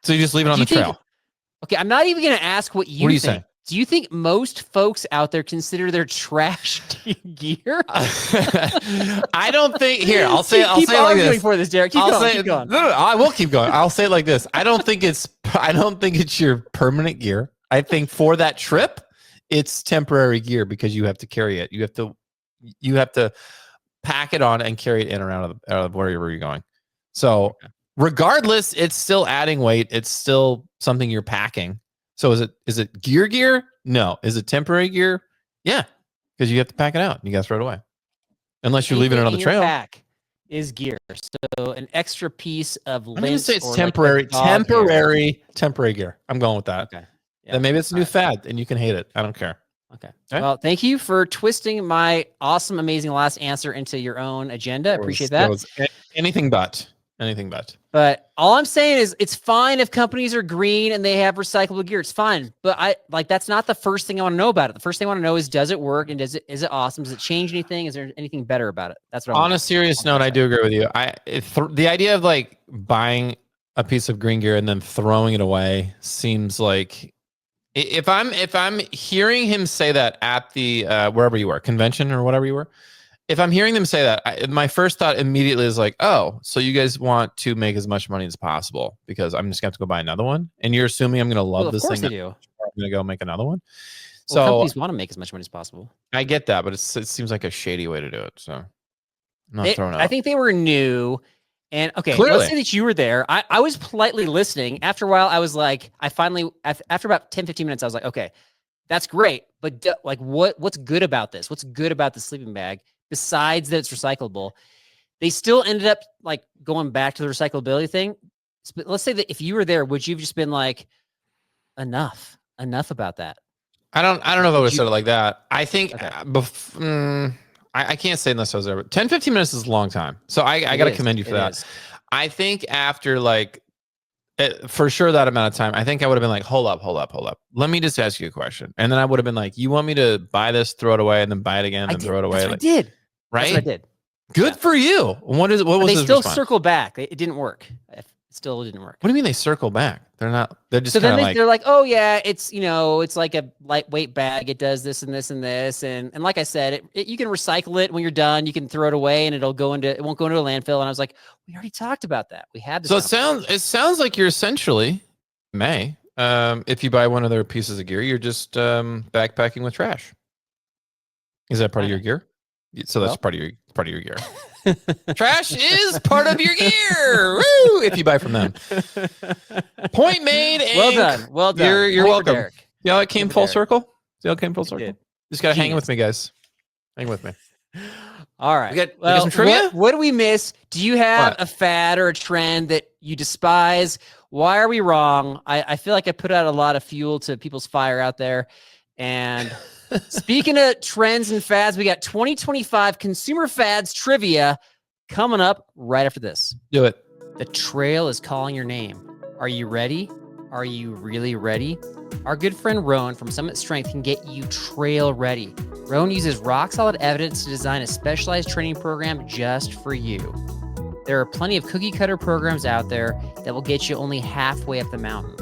So you just leave it on the trail. Okay, I'm not even going to ask what you think. Saying? Do you think most folks out there consider their trash gear? I don't think. Here, I'll say it like this. For this, Derek. Keep going. No, I will keep going. I'll say it like this. I don't think it's your permanent gear. I think for that trip, it's temporary gear because you have to carry it. You have to pack it on and carry it in or out of wherever you're going. So regardless, it's still adding weight. It's still something you're packing. So is it gear? No. Is it temporary gear? Yeah, because you have to pack it out. You got to throw it away, unless you're leaving it on the trail. Pack is gear. So an extra piece of lint. I'm going to say it's temporary. Temporary gear. I'm going with that. Okay. Yeah. Then maybe it's a new fad, and you can hate it. I don't care. Okay. Well, thank you for twisting my awesome, amazing last answer into your own agenda. I appreciate that. Anything but. But all I'm saying is it's fine if companies are green and they have recyclable gear. It's fine. But that's not the first thing I want to know about it. The first thing I want to know is, does it work? And is it awesome? Does it change anything? Is there anything better about it? That's what I want. On a serious note, I do agree with you. The idea of like buying a piece of green gear and then throwing it away seems like, if I'm hearing him say that at the wherever you were, convention or whatever you were, if I'm hearing them say that, my first thought immediately is like, oh, so you guys want to make as much money as possible because I'm just going to have to go buy another one. And you're assuming I'm going to love this thing. I'm going to go make another one. So companies want to make as much money as possible. I get that, but it seems like a shady way to do it. So I'm not throwing out. I think they were new. And okay, clearly. Let's say that you were there. I was politely listening. After a while, I was like, after about 10, 15 minutes, I was like, okay, that's great. But like, what's good about this? What's good about the sleeping bag? Besides that it's recyclable, they still ended up like going back to the recyclability thing. But let's say that if you were there, would you have just been like, enough about that? I don't know if I would have said it like that. I think I can't say unless I was there, but 10, 15 minutes is a long time. So I got to commend you for that. I think after for sure that amount of time, I think I would have been like, hold up. Let me just ask you a question. And then I would have been like, you want me to buy this, throw it away, and then buy it again, and throw it away? That's what I did. Right? That's what I did. Good for you. What was they still response? Circle back. It didn't work. It still didn't work. What do you mean they circle back? They're just so then like, they're like, oh yeah, it's it's like a lightweight bag. It does this and this and this, and like I said, you can recycle it when you're done. You can throw it away, and it won't go into a landfill. And I was like, we already talked about that. We had this. So it sounds like you're essentially if you buy one of their pieces of gear, you're just backpacking with trash. Is that part of your gear? So that's part of your gear. Trash is part of your gear. Woo! If you buy from them. Point made. Well done. You're welcome. Derek. See how it came full circle? Just gotta hang with me, guys. Hang with me. All right. We got some trivia? What do we miss? Do you have a fad or a trend that you despise? Why are we wrong? I feel like I put out a lot of fuel to people's fire out there. And speaking of trends and fads, we got 2025 Consumer Fads Trivia coming up right after this. Do it. The trail is calling your name. Are you ready? Are you really ready? Our good friend Roan from Summit Strength can get you trail ready. Roan uses rock-solid evidence to design a specialized training program just for you. There are plenty of cookie-cutter programs out there that will get you only halfway up the mountain.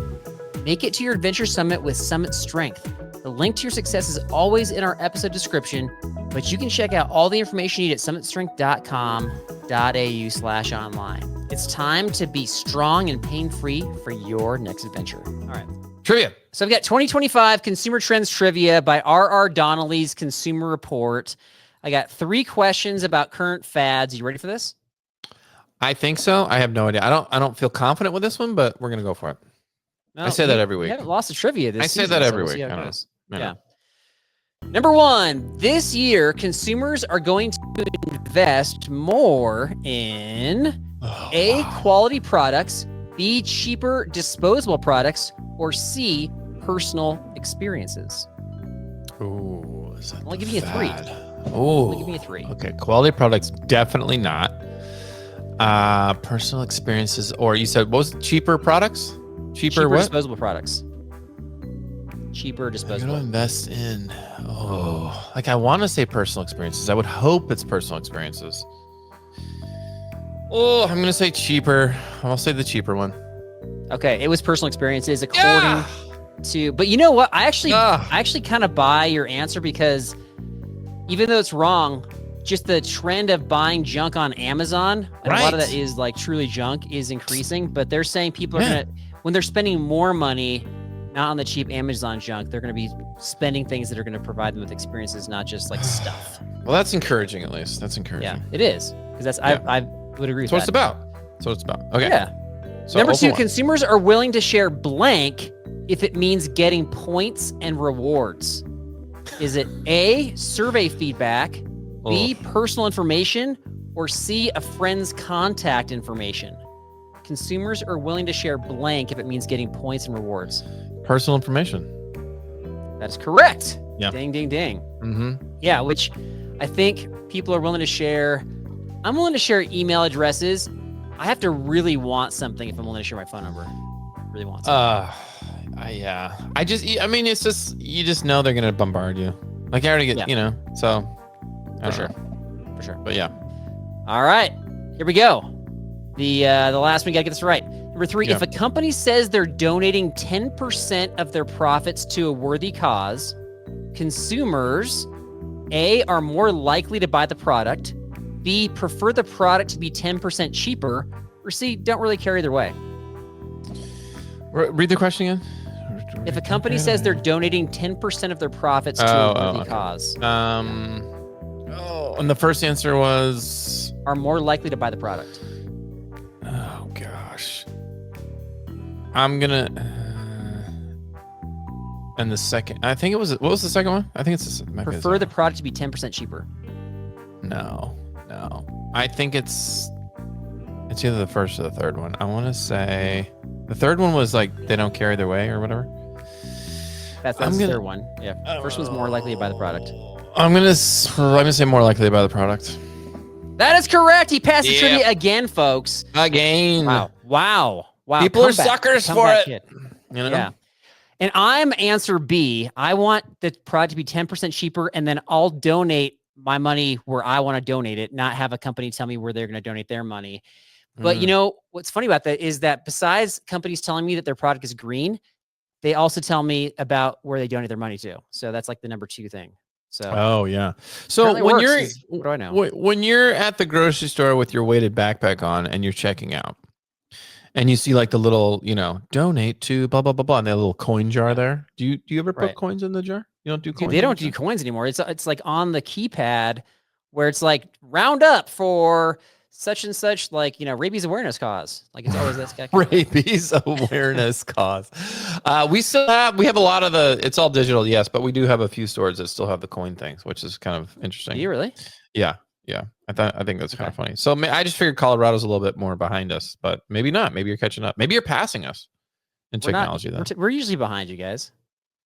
Make it to your adventure summit with Summit Strength. The link to your success is always in our episode description, but you can check out all the information you need at summitstrength.com.au/online. It's time to be strong and pain-free for your next adventure. All right. Trivia. So I've got 2025 Consumer Trends Trivia by R.R. Donnelly's Consumer Report. I got 3 questions about current fads. You ready for this? I think so. I have no idea. I don't feel confident with this one, but we're gonna go for it. No, I say that every We week. haven't lost a trivia this I say season, that so every we'll see week. how it I don't goes. know. Yeah. Number 1, this year, consumers are going to invest more in A, quality products, B, cheaper disposable products, or C, personal experiences. Ooh, is that I'm only giving you 3. Oh, Give me a 3. Okay, quality products, definitely not. Personal experiences, or you said what was it? Cheaper products? Cheaper what? Disposable products. Cheaper I'm disposable. gonna invest in. Oh, like I want to say personal experiences. I would hope it's personal experiences. Oh, I'm gonna say cheaper. I'll say the cheaper one. Okay, it was personal experiences according to. But you know what? I actually kind of buy your answer, because even though it's wrong, just the trend of buying junk on Amazon, and a lot of that is like truly junk, is increasing. But they're saying people are gonna, when they're spending more money, not on the cheap Amazon junk, they're gonna be spending things that are gonna provide them with experiences, not just like stuff. Well, that's encouraging. At least that's encouraging. Yeah, it is, because that's I would agree with that. That's what it's about. That's what it's about. Okay. Yeah. So Number 2, consumers are willing to share blank if it means getting points and rewards. Is it A, survey feedback, B, personal information, or C, a friend's contact information? Consumers are willing to share blank if it means getting points and rewards. Personal information. That is correct. Yeah. Ding, ding, ding. Mm-hmm. Yeah, which I think people are willing to share. I'm willing to share email addresses. I have to really want something if I'm willing to share my phone number. Really want something. Yeah. I mean, it's just, you just know they're gonna bombard you. Like I already get, so. For sure. But yeah. All right, here we go. The last one, we gotta get this right. Number 3, if a company says they're donating 10% of their profits to a worthy cause, consumers, A, are more likely to buy the product, B, prefer the product to be 10% cheaper, or C, don't really care either way. Read the question again. If a company says they're donating 10% of their profits to a worthy cause, and the first answer was are more likely to buy the product. Oh gosh. I'm gonna and the second, I think it was, what was the second one? I think it's prefer the product to be 10% cheaper. No. I think it's either the first or the third one. I want to say the third one was like they don't care either way or whatever. That's the third one. Yeah. First one's more likely to buy the product. I'm gonna say more likely to buy the product. That is correct. He passed the trivia again, folks. Again. Wow. People are suckers for it. Kid. You know? Yeah. And I'm answer B. I want the product to be 10% cheaper, and then I'll donate my money where I want to donate it, not have a company tell me where they're going to donate their money. But you know, what's funny about that is that besides companies telling me that their product is green, they also tell me about where they donate their money to. So that's like the number 2 thing. So So when what do I know? When you're at the grocery store with your weighted backpack on and you're checking out, and you see like the little, donate to blah blah blah blah, and that little coin jar there. Do you ever put coins in the jar? You don't do coins. Dude, they don't do coins anymore. It's like on the keypad where it's like round up for such and such, like, rabies awareness cause. Like it's always this guy. Rabies awareness cause. We have a lot of it's all digital, yes, but we do have a few stores that still have the coin things, which is kind of interesting. Do you really? Yeah. I think that's kind of funny. So I just figured Colorado's a little bit more behind us, but maybe not. Maybe you're catching up. Maybe you're passing us in technology. We're usually behind you guys.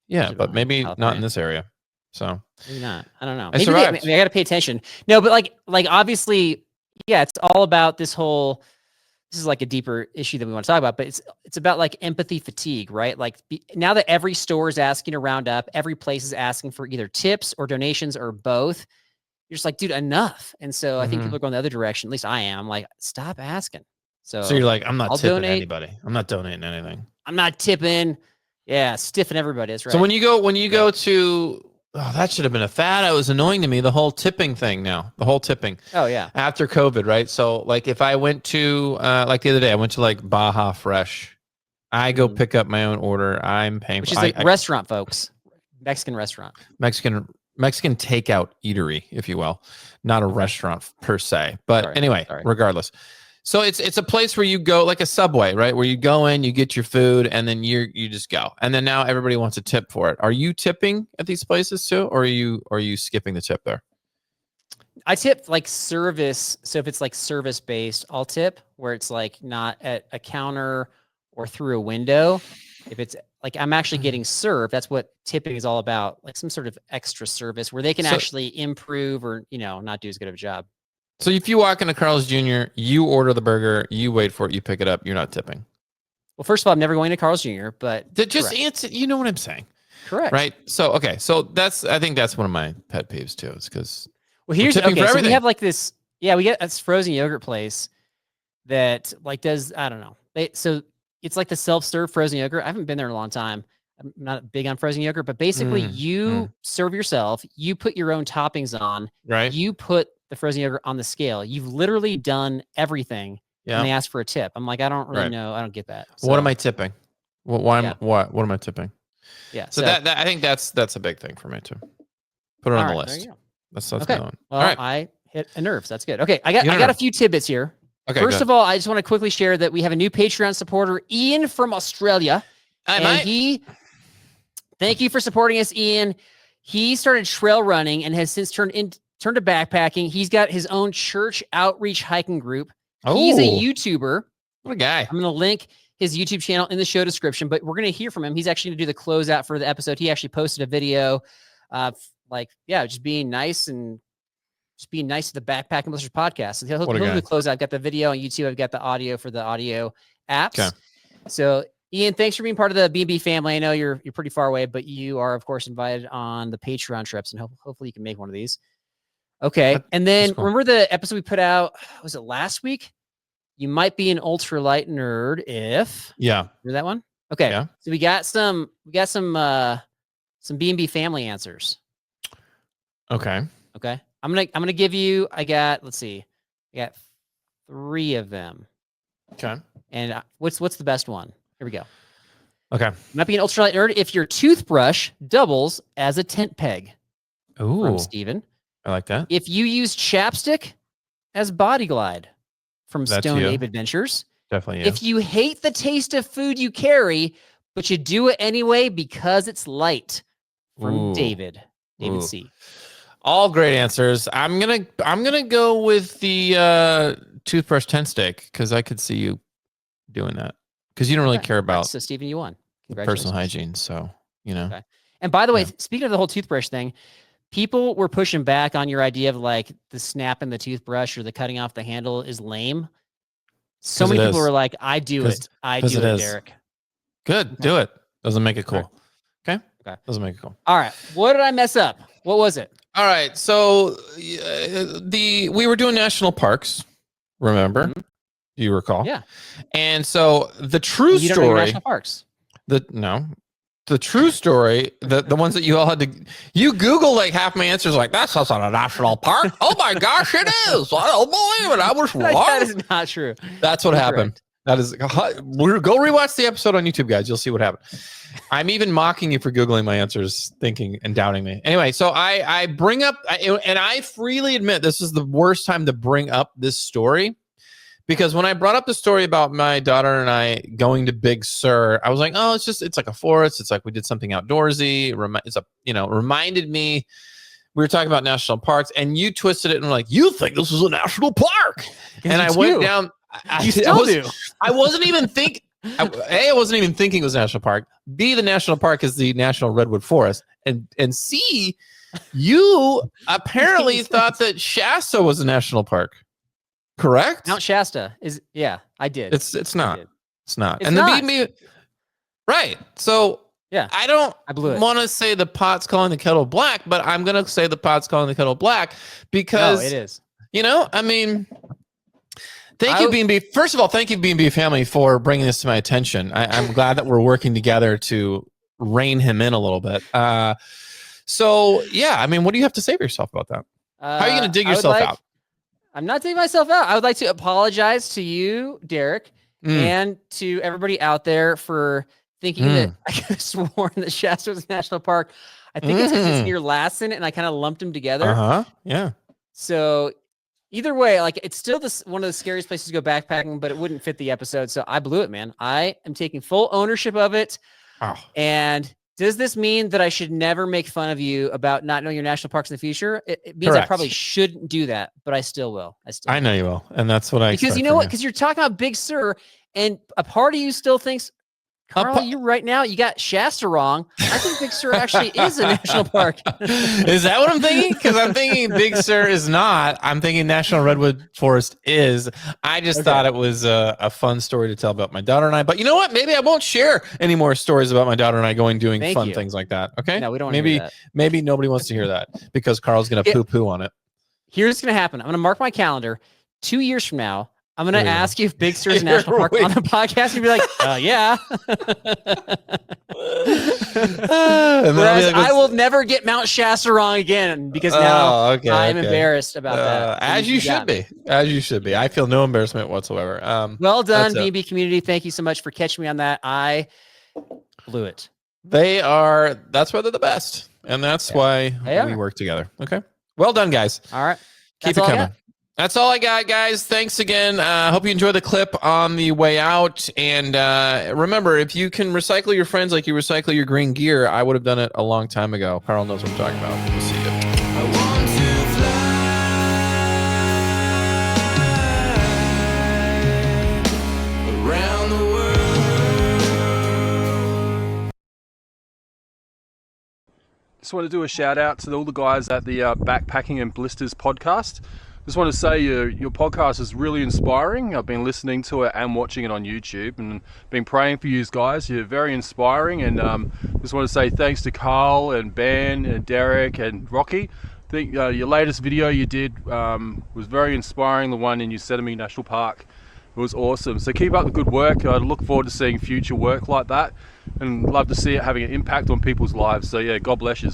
Yeah, but maybe not in this area. So maybe not. I don't know. Maybe I got to pay attention. No, but like obviously, yeah, it's all about this whole. This is like a deeper issue that we want to talk about, but it's about like empathy fatigue, right? Like now that every store is asking to round up, every place is asking for either tips or donations or both. You're just like, dude, enough. And so I think people are going the other direction. At least I am. I'm like, stop asking. So you're like, I'm not tipping anybody. I'm not donating anything. I'm not tipping. Yeah, stiffing everybody. That's right. So when you go to, that should have been a fad. It was annoying to me, the whole tipping thing now. The whole tipping. Oh, yeah. After COVID, right? So like if I went to, like the other day, I went to like Baja Fresh. I go pick up my own order. I'm paying. Which is like restaurant, folks. Mexican restaurant. Mexican takeout eatery, if you will, not a restaurant per se. But regardless. So it's a place where you go, like a Subway, right? Where you go in, you get your food, and then you just go. And then now everybody wants a tip for it. Are you tipping at these places too, or are you skipping the tip there? I tip like service. So if it's like service based, I'll tip where it's like not at a counter or through a window. If it's like I'm actually getting served, that's what tipping is all about. Like some sort of extra service where they can actually improve or, not do as good of a job. So if you walk into Carl's Jr., you order the burger, you wait for it, you pick it up, you're not tipping. Well, first of all, I'm never going to Carl's Jr., but just answer. You know what I'm saying? Correct. Right. So okay. So I think that's one of my pet peeves too. Is because here's okay. So we have like this. Yeah, we get this frozen yogurt place that like does I don't know. So it's like the self-serve frozen yogurt. I haven't been there in a long time. I'm not big on frozen yogurt, but basically you serve yourself. You put your own toppings on. Right. You put the frozen yogurt on the scale. You've literally done everything. Yeah. And they ask for a tip. I'm like, I don't really know. I don't get that. So, what am I tipping? What am I tipping? Yeah. So that I think that's a big thing for me too. Put it on the list. That's okay. Well, all right. I hit a nerve. So that's good. Okay. I got a few tidbits here. Okay. First of all, I just want to quickly share that we have a new Patreon supporter, Ian from Australia. Thank you for supporting us, Ian. He started trail running and has since turned to backpacking. He's got his own church outreach hiking group. He's a YouTuber. What a guy. I'm going to link his YouTube channel in the show description, but we're going to hear from him. He's actually going to do the closeout for the episode. He actually posted a video just being nice and just being nice to the Backpacking Blisters podcast. So he'll do the closeout. I've got the video on YouTube. I've got the audio for the audio apps. Okay. So Ian, thanks for being part of the B&B family. I know you're pretty far away, but you are, of course, invited on the Patreon trips, and hopefully you can make one of these. Okay. And then remember the episode we put out, was it last week? You might be an ultralight nerd if. Yeah. Remember that one? Okay. Yeah. So we got some B&B family answers. Okay. Okay. I'm gonna give you. I got 3 of them. Okay. And what's the best one? Here we go. Okay. Might be an ultralight nerd if your toothbrush doubles as a tent peg. Ooh. From Steven. I like that. If you use chapstick as body glide from Stone Ape Adventures. Definitely. You. If you hate the taste of food you carry, but you do it anyway because it's light from David C. All great answers. I'm gonna go with the toothbrush tent stake because I could see you doing that because you don't really care about. So Steven, you won. Personal hygiene. So Okay. And by the way, speaking of the whole toothbrush thing, people were pushing back on your idea of like the snapping the toothbrush or the cutting off the handle is lame. So many people were like, I do it. I do it, Derek. Good. Do it. Doesn't make it cool. Okay. Doesn't make it cool. All right. What did I mess up? What was it? All right. So we were doing national parks. Remember? Mm-hmm. Do you recall? Yeah. And so the true you story. Don't know national parks. The true story, the ones that you all had to, you Google like half my answers like, that's not a national park. Oh my gosh, it is. I don't believe it. I was wrong. That is not true. That's what happened. That is, go rewatch the episode on YouTube, guys. You'll see what happened. I'm even mocking you for Googling my answers, thinking and doubting me. Anyway, so I bring up, and I freely admit this is the worst time to bring up this story. Because when I brought up the story about my daughter and I going to Big Sur, I was like, oh, it's like a forest. It's like we did something outdoorsy. Reminded me, we were talking about national parks and you twisted it and were like, you think this is a national park. And I went down. You still do. I wasn't even thinking. A, I wasn't even thinking it was a national park. B, the national park is the National Redwood Forest. And C, you apparently thought that Shasta was a national park. Correct? Mount Shasta is, I did. It's not. It's not. It's not. The right. So I don't want to say the pot's calling the kettle black, but I'm gonna say the pot's calling the kettle black because it is. I mean, thank you, B&B. First of all, thank you, B&B family, for bringing this to my attention. I'm glad that we're working together to rein him in a little bit. So I mean, what do you have to say for yourself about that? How are you gonna dig yourself out? I'm not taking myself out. I would like to apologize to you, Derek, and to everybody out there for thinking that I could have sworn that Shasta was a national park. I think it's because it's near Lassen, and I kind of lumped them together. Yeah. So, Either way, like it's still one of the scariest places to go backpacking, but it wouldn't fit the episode. So I blew it, man. I am taking full ownership of it. Oh. And does this mean that I should never make fun of you about not knowing your national parks in the future? It means Correct. I probably shouldn't do that, but I still will. I know you will. And that's what I Because you know what? Because you're talking about Big Sur, and a part of you still thinks, Carl, you right now, you got Shasta wrong. I think Big Sur actually is a national park. Is that what I'm thinking? Because I'm thinking Big Sur is not. I'm thinking National Redwood Forest is. I just thought it was a fun story to tell about my daughter and I. But you know what? Maybe I won't share any more stories about my daughter and I doing fun things like that. Okay? No, we don't want to hear that. Maybe nobody wants to hear that because Carl's going to poo-poo on it. Here's what's going to happen. I'm going to mark my calendar 2 years from now. I'm going to ask you if Big Sur is a national park on the podcast. You'll be like, yeah. Whereas I will never get Mount Shasta wrong again because now I'm embarrassed about that. As you should be. As you should be. I feel no embarrassment whatsoever. Well done, B&B community. Thank you so much for catching me on that. I blew it. That's why they're the best. And that's why we work together. Okay. Well done, guys. All right. Keep it coming. That's all I got, guys. Thanks again. Hope you enjoyed the clip on the way out. And remember, if you can recycle your friends like you recycle your green gear, I would have done it a long time ago. Carl knows what I'm talking about. We'll see you. I want to fly around the world. Just want to do a shout out to all the guys at the Backpacking and Blisters podcast. Just want to say your podcast is really inspiring. I've been listening to it and watching it on YouTube and been praying for you guys. You're very inspiring, and just want to say thanks to Carl and Ben and Derek and Rocky. I think your latest video you did was very inspiring, the one in Yosemite National Park. It was awesome. So keep up the good work. I look forward to seeing future work like that and love to see it having an impact on people's lives. So yeah, God bless you.